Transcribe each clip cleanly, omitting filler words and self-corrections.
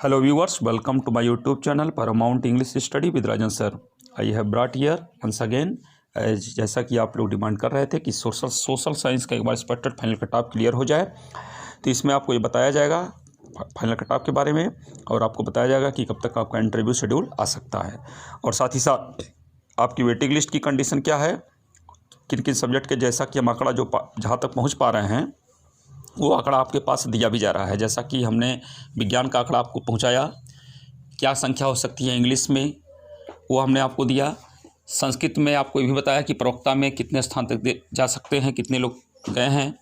Hello viewers, welcome to my YouTube channel Paramount English Study with Rajan sir. I have brought here once again जैसा कि आप लोग demand कर रहे थे कि सोशल साइंस का एक बार स्पेक्टेड फाइनल कटऑफ क्लियर हो जाए, तो इसमें आपको ये बताया जाएगा फाइनल कटऑफ के बारे में और आपको बताया जाएगा कि कब तक आपका इंटरव्यू शेड्यूल आ सकता है और साथ ही साथ आपकी वेटिंग लिस्ट की कंडीशन क्या है, किन किन सब्जेक्ट के जैसा कि हम आंकड़ा जो जहाँ तक पहुँच पा रहे हैं वो आंकड़ा आपके पास दिया भी जा रहा है। जैसा कि हमने विज्ञान का आंकड़ा आपको पहुंचाया, क्या संख्या हो सकती है इंग्लिश में वो हमने आपको दिया। संस्कृत में आपको ये भी बताया कि प्रवक्ता में कितने स्थान तक जा सकते हैं, कितने लोग गए हैं,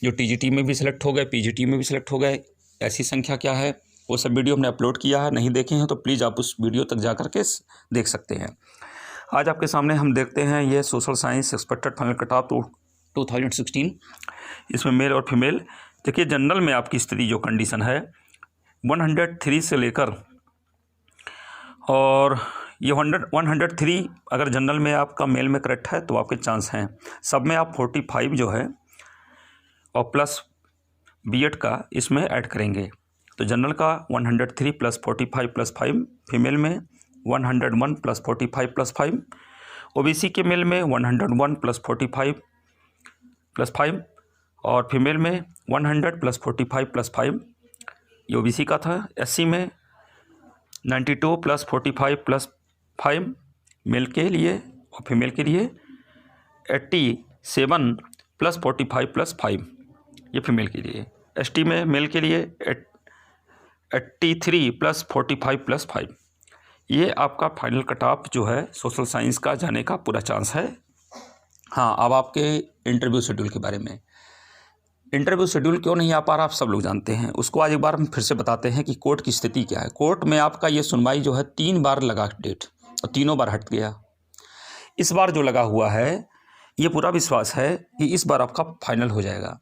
जो टीजीटी में भी सिलेक्ट हो गए, पीजीटी में भी सिलेक्ट हो गए, ऐसी संख्या क्या है, वो सब वीडियो हमने अपलोड किया है। नहीं देखे हैं तो प्लीज़ आप उस वीडियो तक जा करके देख सकते हैं। आज आपके सामने हम देखते हैं ये social science expected final cutoff 2016, इसमें मेल और फीमेल। देखिए जनरल में आपकी स्थिति जो कंडीशन है 103 से लेकर और ये 103 अगर जनरल में आपका मेल में करेक्ट है तो आपके चांस हैं। सब में आप 45 जो है और प्लस बीएड का इसमें ऐड करेंगे, तो जनरल का 103 प्लस 45 प्लस 5, फीमेल में 101 प्लस 45 प्लस 5, ओबीसी के मेल में 101 प्लस 45 प्लस 5 और फीमेल में 100 प्लस 45 प्लस 5, ये ओबीसी का था। एससी में 92 प्लस 45 प्लस 5 मेल के लिए और फीमेल के लिए 87 प्लस 45 प्लस 5, ये फीमेल के लिए। एसटी में मेल के लिए 83 प्लस 45 प्लस 5। ये आपका फाइनल कट ऑफ जो है सोशल साइंस का जाने का पूरा चांस है। हाँ, अब आपके इंटरव्यू शेड्यूल के बारे में। इंटरव्यू शेड्यूल क्यों नहीं आ पा रहा आप सब लोग जानते हैं, उसको आज एक बार हम फिर से बताते हैं कि कोर्ट की स्थिति क्या है। कोर्ट में आपका ये सुनवाई जो है 3 बार लगा डेट और तीनों बार हट गया। इस बार जो लगा हुआ है ये पूरा विश्वास है कि इस बार आपका फाइनल हो जाएगा।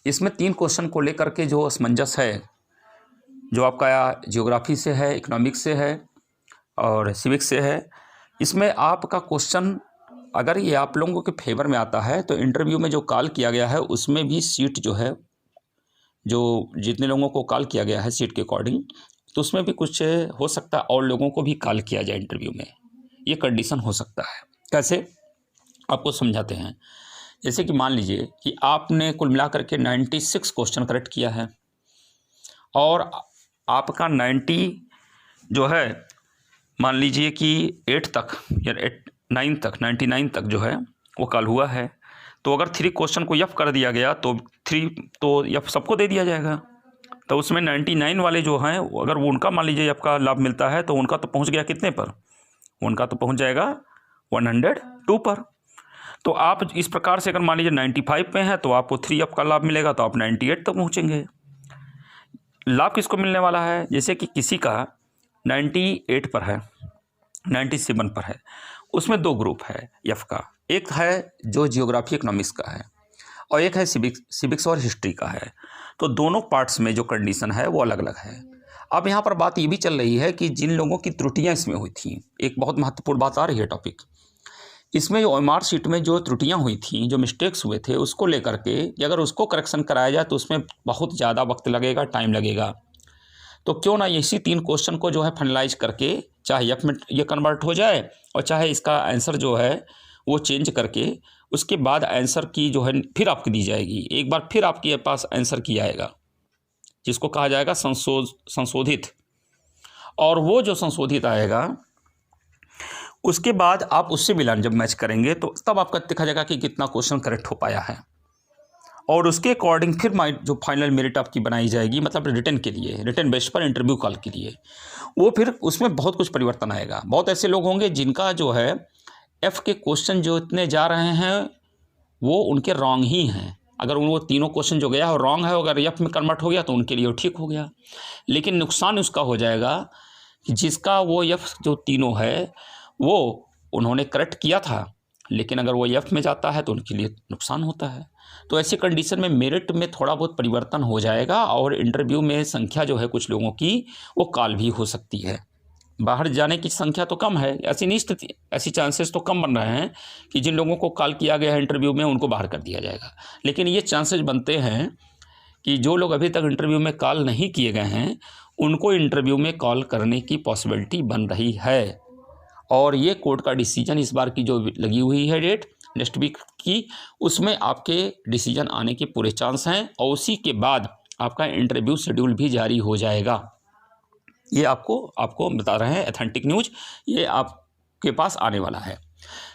इसमें 3 क्वेश्चन को लेकर के जो असमंजस है, जो आपका जियोग्राफी से है, इकोनॉमिक्स से है और सिविक्स से है, इसमें आपका क्वेश्चन अगर ये आप लोगों के फेवर में आता है तो इंटरव्यू में जो कॉल किया गया है उसमें भी सीट जो है, जो जितने लोगों को कॉल किया गया है सीट के अकॉर्डिंग, तो उसमें भी कुछ हो सकता है और लोगों को भी कॉल किया जाए इंटरव्यू में। ये कंडीशन हो सकता है। कैसे आपको समझाते हैं। जैसे कि मान लीजिए कि आपने कुल मिलाकर के 96 क्वेश्चन करेक्ट किया है और आपका 90 जो है मान लीजिए कि 8 तक या 99 तक जो है वो कॉल हुआ है, तो अगर 3 क्वेश्चन को यफ कर दिया गया तो 3 तो यफ सबको दे दिया जाएगा। तो उसमें 99 वाले जो हैं अगर वो उनका मान लीजिए यफ का लाभ मिलता है तो उनका तो पहुंच गया कितने पर, उनका तो पहुंच जाएगा 102 पर। तो आप इस प्रकार से अगर मान लीजिए 95 पे हैं तो आपको 3 यफ का लाभ मिलेगा तो आप 98 तक पहुँचेंगे। लाभ किसको मिलने वाला है, जैसे कि किसी का 98 पर है, 97 पर है, उसमें 2 ग्रुप है एफ का। एक है जो जियोग्राफी इकोनॉमिक्स का है और एक है सिविक्स और हिस्ट्री का है। तो दोनों पार्ट्स में जो कंडीशन है वो अलग अलग है। अब यहाँ पर बात ये भी चल रही है कि जिन लोगों की त्रुटियाँ इसमें हुई थी, एक बहुत महत्वपूर्ण बात आ रही है टॉपिक इसमें, जो ओएमआर शीट में जो त्रुटियाँ हुई थी, जो मिस्टेक्स हुए थे, उसको लेकर के अगर उसको करेक्शन कराया जाए तो उसमें बहुत ज़्यादा वक्त लगेगा, टाइम लगेगा। तो क्यों ना इसी 3 क्वेश्चन को जो है फाइनलाइज करके चाहे एफ में ये कन्वर्ट हो जाए और चाहे इसका आंसर जो है वो चेंज करके उसके बाद आंसर की जो है फिर आपकी दी जाएगी। एक बार फिर आपके पास आंसर की आएगा जिसको कहा जाएगा संशोधित, और वो जो संशोधित आएगा उसके बाद आप उससे मिलान जब मैच करेंगे तो तब आपका देखा जाएगा कि कितना क्वेश्चन करेक्ट हो पाया है और उसके अकॉर्डिंग फिर जो फाइनल मेरिट आपकी बनाई जाएगी, मतलब रिटर्न के लिए, रिटर्न बेस पर इंटरव्यू कॉल के लिए, वो फिर उसमें बहुत कुछ परिवर्तन आएगा। बहुत ऐसे लोग होंगे जिनका जो है एफ़ के क्वेश्चन जो इतने जा रहे हैं वो उनके रॉन्ग ही हैं। अगर वो तीनों क्वेश्चन जो गया और रॉन्ग है, अगर एफ में कन्वर्ट हो गया तो उनके लिए वो ठीक हो गया। लेकिन नुकसान उसका हो जाएगा कि जिसका वो एफ जो तीनों है वो उन्होंने करेक्ट किया था, लेकिन अगर वो एफ में जाता है तो उनके लिए नुकसान होता है। तो ऐसी कंडीशन में मेरिट में थोड़ा बहुत परिवर्तन हो जाएगा और इंटरव्यू में संख्या जो है कुछ लोगों की वो कॉल भी हो सकती है। बाहर जाने की संख्या तो कम है, ऐसी नहीं स्थिति, ऐसी चांसेस तो कम बन रहे हैं कि जिन लोगों को कॉल किया गया है इंटरव्यू में उनको बाहर कर दिया जाएगा। लेकिन ये चांसेस बनते हैं कि जो लोग अभी तक इंटरव्यू में कॉल नहीं किए गए हैं उनको इंटरव्यू में कॉल करने की पॉसिबिलिटी बन रही है। और ये कोर्ट का डिसीजन इस बार की जो लगी हुई है डेट नेक्स्ट वीक की, उसमें आपके डिसीजन आने के पूरे चांस हैं और उसी के बाद आपका इंटरव्यू शेड्यूल भी जारी हो जाएगा। ये आपको बता रहे हैं ऑथेंटिक न्यूज़, ये आपके पास आने वाला है।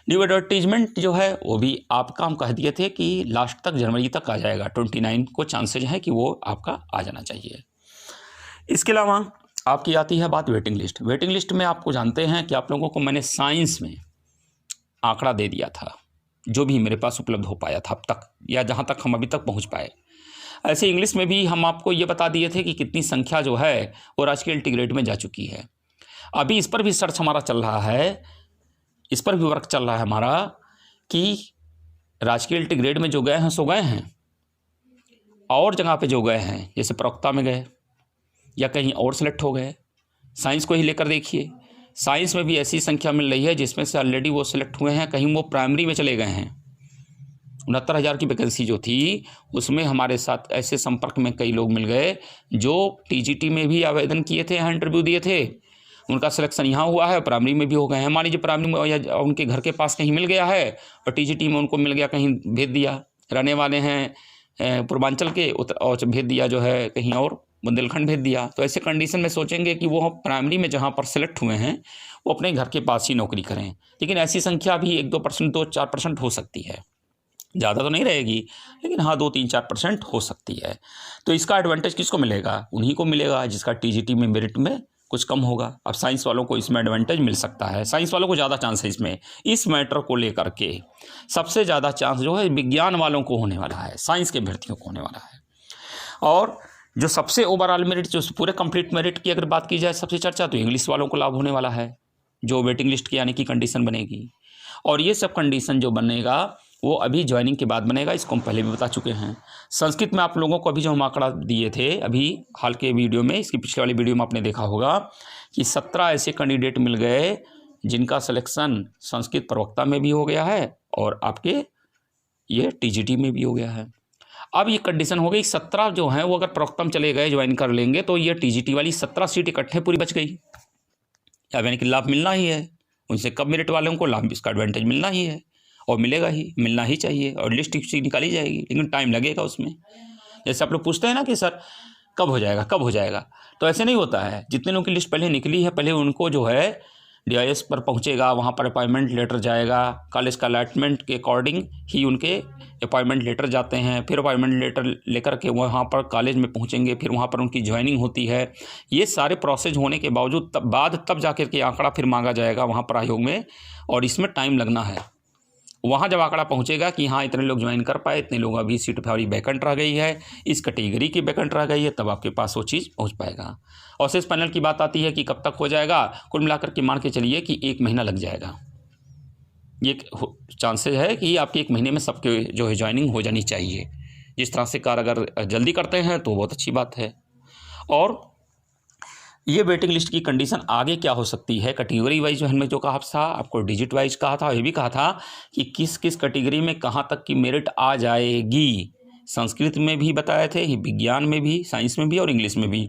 न्यू एडवर्टीजमेंट जो है वो भी आपका हम कह दिए थे कि लास्ट तक जनवरी तक आ जाएगा, 29 को चांसेज हैं कि वो आपका आ जाना चाहिए। इसके अलावा आपकी आती है बात वेटिंग लिस्ट। वेटिंग लिस्ट में आपको जानते हैं कि आप लोगों को मैंने साइंस में आंकड़ा दे दिया था, जो भी मेरे पास उपलब्ध हो पाया था अब तक या जहाँ तक हम अभी तक पहुँच पाए। ऐसे इंग्लिश में भी हम आपको ये बता दिए थे कि कितनी संख्या जो है वो राजकीय इंटीग्रेट में जा चुकी है। अभी इस पर भी सर्च हमारा चल रहा है, इस पर भी वर्क चल रहा है हमारा कि राजकीय इंटीग्रेट में जो गए हैं सो गए हैं, और जगह पे जो गए हैं जैसे प्रवक्ता में गए या कहीं और सेलेक्ट हो गए। साइंस को ही लेकर देखिए, साइंस में भी ऐसी संख्या मिल रही है जिसमें से ऑलरेडी वो सिलेक्ट हुए हैं, कहीं वो प्राइमरी में चले गए हैं। 69,000 की वैकेंसी जो थी उसमें हमारे साथ ऐसे संपर्क में कई लोग मिल गए जो टीजीटी में भी आवेदन किए थे, यहाँ इंटरव्यू दिए थे, उनका सिलेक्शन यहाँ हुआ है, प्राइमरी में भी हो गए हैं। मान लीजिए प्राइमरी में या उनके घर के पास कहीं मिल गया है और टीजीटी में उनको मिल गया, कहीं भेज दिया, रहने वाले हैं पूर्वांचल के, और भेज दिया जो है कहीं और बुंदेलखंड भेज दिया। तो ऐसे कंडीशन में सोचेंगे कि वो प्राइमरी में जहाँ पर सेलेक्ट हुए हैं वो अपने घर के पास ही नौकरी करें। लेकिन ऐसी संख्या भी 1-2%, 2-4% हो सकती है, ज़्यादा तो नहीं रहेगी, लेकिन हाँ 2-3-4% हो सकती है। तो इसका एडवांटेज किसको मिलेगा? उन्हीं को मिलेगा जिसका टीजीटी में मेरिट में कुछ कम होगा। अब साइंस वालों को इसमें एडवांटेज मिल सकता है, साइंस वालों को ज़्यादा चांस है इसमें। इस मैटर को लेकर के सबसे ज़्यादा चांस जो है विज्ञान वालों को होने वाला है, साइंस के अभ्यर्थियों को होने वाला है। और जो सबसे ओवरऑल मेरिट, जो पूरे कंप्लीट मेरिट की अगर बात की जाए सबसे चर्चा, तो इंग्लिश वालों को लाभ होने वाला है, जो वेटिंग लिस्ट के आने की कंडीशन बनेगी। और ये सब कंडीशन जो बनेगा वो अभी ज्वाइनिंग के बाद बनेगा, इसको हम पहले भी बता चुके हैं। संस्कृत में आप लोगों को अभी जो हम आंकड़ा दिए थे अभी हाल के वीडियो में, इसकी पिछले वाली वीडियो में आपने देखा होगा कि 17 ऐसे कैंडिडेट मिल गए जिनका सिलेक्शन संस्कृत प्रवक्ता में भी हो गया है और आपके ये टीजीटी में भी हो गया है। अब ये कंडीशन हो गई 17 जो हैं वो अगर प्रवक्ता में चले गए, ज्वाइन कर लेंगे, तो ये टीजीटी वाली 17 सीट इकट्ठे पूरी बच गई। अब यानी कि लाभ मिलना ही है उनसे, कब मेरिट वालों को लाभ, इसका एडवांटेज मिलना ही है और मिलेगा ही, मिलना ही चाहिए। और लिस्ट निकाली जाएगी, लेकिन टाइम लगेगा उसमें। जैसे आप लोग पूछते हैं ना कि सर कब हो जाएगा, कब हो जाएगा, तो ऐसे नहीं होता है। जितने लोगों की लिस्ट पहले निकली है, पहले उनको जो है DIS पर पहुंचेगा, वहाँ पर अपॉइंटमेंट लेटर जाएगा, कॉलेज का अलॉटमेंट के अकॉर्डिंग ही उनके अपॉइंटमेंट लेटर जाते हैं। फिर अपॉइंटमेंट लेटर लेकर के वहाँ पर कॉलेज में पहुँचेंगे, फिर वहाँ पर उनकी ज्वाइनिंग होती है। ये सारे प्रोसेस होने के बावजूद तब जाकर के आंकड़ा फिर मांगा जाएगा वहाँ पर आयोग में, और इसमें टाइम लगना है। वहाँ जब आंकड़ा पहुँचेगा कि हाँ इतने लोग ज्वाइन कर पाए, इतने लोग अभी सीट हमारी वैकेंट रह गई है, इस कैटेगरी की वैकेंट रह गई है, तब आपके पास वो चीज़ पहुँच पाएगा। और शेष पैनल की बात आती है कि कब तक हो जाएगा, कुल मिलाकर के मान के चलिए कि 1 महीना लग जाएगा। ये चांसेस है कि आपके 1 महीने में सबके जो है ज्वाइनिंग हो जानी चाहिए। जिस तरह से कार्य अगर जल्दी करते हैं तो बहुत अच्छी बात है। और ये वेटिंग लिस्ट की कंडीशन आगे क्या हो सकती है, कैटेगरी वाइज जो हमने जो कहा था, आपको डिजिट वाइज कहा था, ये भी कहा था कि किस किस कैटेगरी में कहाँ तक की मेरिट आ जाएगी। संस्कृत में भी बताए थे, विज्ञान में भी, साइंस में भी और इंग्लिश में भी।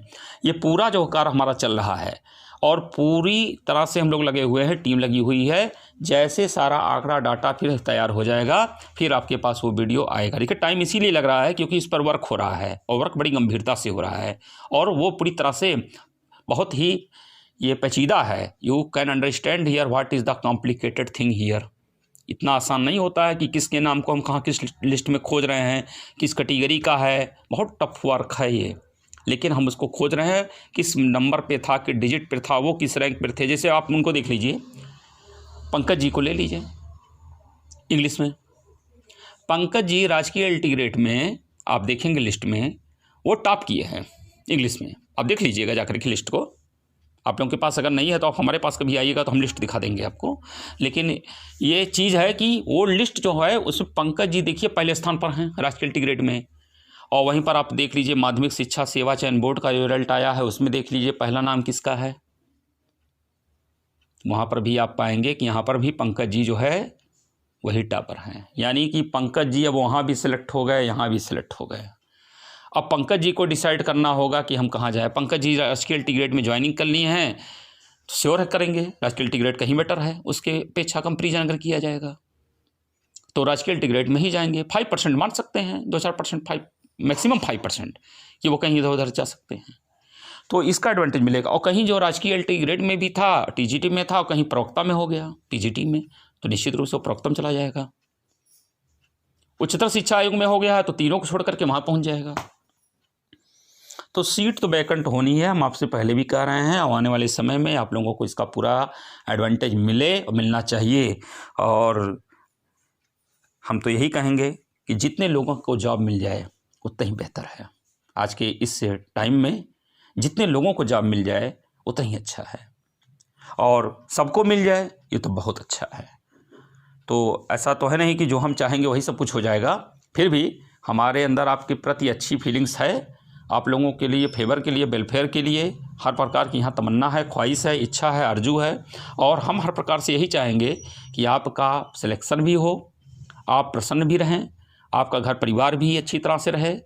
ये पूरा जो कार्य हमारा चल रहा है और पूरी तरह से हम लोग लगे हुए हैं, टीम लगी हुई है। जैसे सारा आंकड़ा डाटा फिर तैयार हो जाएगा, फिर आपके पास वो वीडियो आएगा। देखिए टाइम इसीलिए लग रहा है क्योंकि इस पर वर्क हो रहा है और वर्क बड़ी गंभीरता से हो रहा है और वो पूरी तरह से बहुत ही ये पेचीदा है। You can understand here what is the complicated thing here. इतना आसान नहीं होता है कि किसके नाम को हम कहाँ किस लिस्ट में खोज रहे हैं, किस कैटेगरी का है, बहुत टफ वर्क है ये। लेकिन हम उसको खोज रहे हैं किस नंबर पे था, किस डिजिट पे था, वो किस रैंक पर थे। जैसे आप उनको देख लीजिए, पंकज जी को ले लीजिए इंग्लिश में। पंकज जी राजकीय इंटीग्रेट में आप देखेंगे लिस्ट में वो टॉप किए हैं इंग्लिश में। आप देख लीजिएगा जाकर के लिस्ट को। आप लोगों के पास अगर नहीं है तो आप हमारे पास कभी आइएगा तो हम लिस्ट दिखा देंगे आपको। लेकिन ये चीज़ है कि वो लिस्ट जो है उसमें पंकज जी देखिए पहले स्थान पर हैं राजकीय इंटीग्रेट में। और वहीं पर आप देख लीजिए माध्यमिक शिक्षा सेवा चयन बोर्ड का जो रिजल्ट आया है उसमें देख लीजिए पहला नाम किसका है। वहाँ पर भी आप पाएंगे कि यहाँ पर भी पंकज जी जो है वही टॉपर हैं। यानी कि पंकज जी अब वहाँ भी सिलेक्ट हो गए, यहाँ भी सिलेक्ट हो गए। अब पंकज जी को डिसाइड करना होगा कि हम कहाँ जाए। पंकज जी राजकीय इंटीग्रेट में ज्वाइनिंग कर लिए हैं तो श्योर है करेंगे, राजकीय इंटीग्रेट कहीं बेटर है, उसके अपेक्षा कंपेरिजन अगर किया जाएगा तो राजकीय इंटीग्रेट में ही जाएंगे। 5% मान सकते हैं, 2-4%, 5 मैक्सिमम 5% कि वो कहीं इधर उधर जा सकते हैं, तो इसका एडवांटेज मिलेगा। और कहीं जो राजकीय इंटीग्रेट में भी था, टीजीटी में था, और कहीं प्रवक्ता में हो गया टीजीटी में, तो निश्चित रूप से प्रवक्ता में चला जाएगा। उच्चतर शिक्षा आयोग में हो गया है तो तीनों को छोड़ करके वहाँ पहुँच जाएगा। तो सीट तो वैकेंट होनी है, हम आपसे पहले भी कह रहे हैं, और आने वाले समय में आप लोगों को इसका पूरा एडवांटेज मिले और मिलना चाहिए। और हम तो यही कहेंगे कि जितने लोगों को जॉब मिल जाए उतना ही बेहतर है। आज के इस टाइम में जितने लोगों को जॉब मिल जाए उतना ही अच्छा है, और सबको मिल जाए ये तो बहुत अच्छा है। तो ऐसा तो है नहीं कि जो हम चाहेंगे वही सब कुछ हो जाएगा, फिर भी हमारे अंदर आपके प्रति अच्छी फीलिंग्स है, आप लोगों के लिए, फेवर के लिए, वेलफेयर के लिए हर प्रकार की यहाँ तमन्ना है, ख्वाहिश है, इच्छा है, आरजू है। और हम हर प्रकार से यही चाहेंगे कि आपका सिलेक्शन भी हो, आप प्रसन्न भी रहें, आपका घर परिवार भी अच्छी तरह से रहे,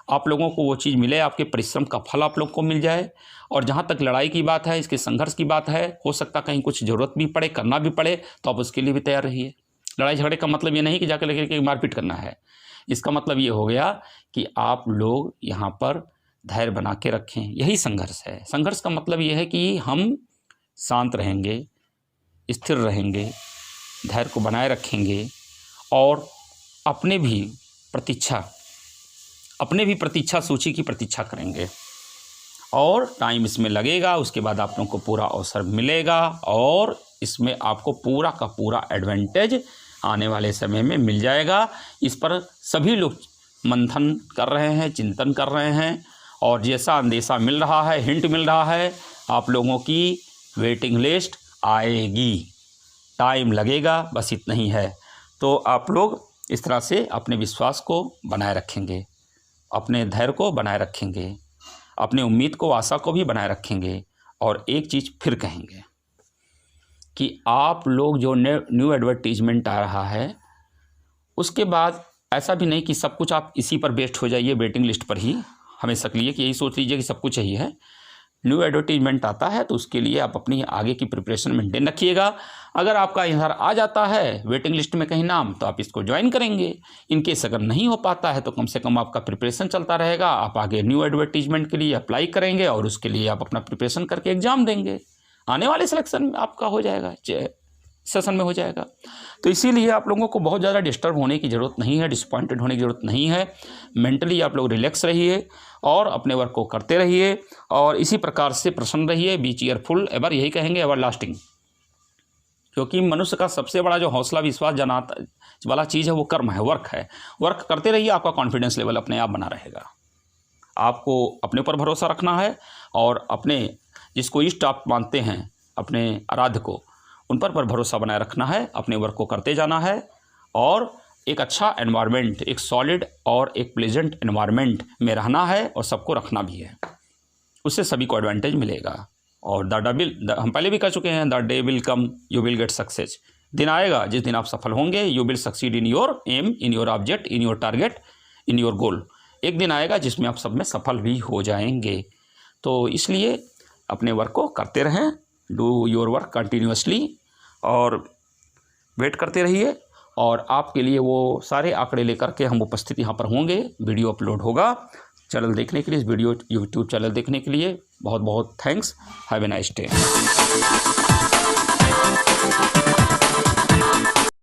आप लोगों को वो चीज़ मिले, आपके परिश्रम का फल आप लोग को मिल जाए। और जहाँ तक लड़ाई की बात है, इसके संघर्ष की बात है, हो सकता कहीं कुछ ज़रूरत भी पड़े, करना भी पड़े, तो आप उसके लिए भी तैयार रहिए। लड़ाई झगड़े का मतलब ये नहीं कि जाकर लेकर के मारपीट करना है, इसका मतलब ये हो गया कि आप लोग यहाँ पर धैर्य बना के रखें, यही संघर्ष है। संघर्ष का मतलब ये है कि हम शांत रहेंगे, स्थिर रहेंगे, धैर्य को बनाए रखेंगे, और अपने भी प्रतीक्षा सूची की प्रतीक्षा करेंगे, और टाइम इसमें लगेगा। उसके बाद आप लोगों को पूरा अवसर मिलेगा, और इसमें आपको पूरा का पूरा एडवांटेज आने वाले समय में मिल जाएगा। इस पर सभी लोग मंथन कर रहे हैं, चिंतन कर रहे हैं, और जैसा अंदेशा मिल रहा है, हिंट मिल रहा है, आप लोगों की वेटिंग लिस्ट आएगी, टाइम लगेगा, बस इतना ही है। तो आप लोग इस तरह से अपने विश्वास को बनाए रखेंगे, अपने धैर्य को बनाए रखेंगे, अपनी उम्मीद को, आशा को भी बनाए रखेंगे। और एक चीज़ फिर कहेंगे कि आप लोग जो न्यू एडवर्टीजमेंट आ रहा है, उसके बाद ऐसा भी नहीं कि सब कुछ आप इसी पर बेस्ड हो जाइए, वेटिंग लिस्ट पर ही हमेशा के लिए कि यही सोच लीजिए कि सब कुछ यही है। न्यू एडवर्टीजमेंट आता है तो उसके लिए आप अपनी आगे की प्रिपरेशन मेंटेन रखिएगा। अगर आपका इधर आ जाता है वेटिंग लिस्ट में कहीं नाम, तो आप इसको ज्वाइन करेंगे। इनकेस अगर नहीं हो पाता है तो कम से कम आपका प्रिपरेशन चलता रहेगा, आप आगे न्यू एडवर्टीजमेंट के लिए अप्लाई करेंगे, और उसके लिए आप अपना प्रिपरेशन करके एग्ज़ाम देंगे, आने वाले सिलेक्शन में आपका हो जाएगा, सेशन में हो जाएगा। तो इसीलिए आप लोगों को बहुत ज़्यादा डिस्टर्ब होने की ज़रूरत नहीं है, डिसअपॉइंटेड होने की ज़रूरत नहीं है। मेंटली आप लोग रिलैक्स रहिए और अपने वर्क को करते रहिए, और इसी प्रकार से प्रसन्न रहिए, बी चीयरफुल, एवर यही कहेंगे, एवर लास्टिंग। क्योंकि मनुष्य का सबसे बड़ा जो हौसला विश्वास जनाता वाला चीज़ है वो कर्म है, वर्क है। वर्क करते रहिए, आपका कॉन्फिडेंस लेवल अपने आप बना रहेगा। आपको अपने ऊपर भरोसा रखना है, और अपने जिसको इष्ट आप मानते हैं, अपने आराध्य को, उन पर भरोसा बनाए रखना है, अपने वर्क को करते जाना है, और एक अच्छा एनवायरनमेंट, एक सॉलिड और एक प्लेजेंट एनवायरनमेंट में रहना है, और सबको रखना भी है। उससे सभी को एडवांटेज मिलेगा। और हम पहले भी कह चुके हैं, the day will come you will get success. दिन आएगा जिस दिन आप सफल होंगे, you will succeed in your aim, in your object, in your target, in your goal. एक दिन आएगा जिसमें आप सब में सफल भी हो जाएंगे। तो इसलिए अपने वर्क को करते रहें, डू योर वर्क कंटिन्यूसली, और वेट करते रहिए। और आपके लिए वो सारे आंकड़े लेकर के हम उपस्थित यहाँ पर होंगे। वीडियो अपलोड होगा। चैनल देखने के लिए, इस वीडियो यूट्यूब चैनल देखने के लिए बहुत बहुत thanks. Have a nice day.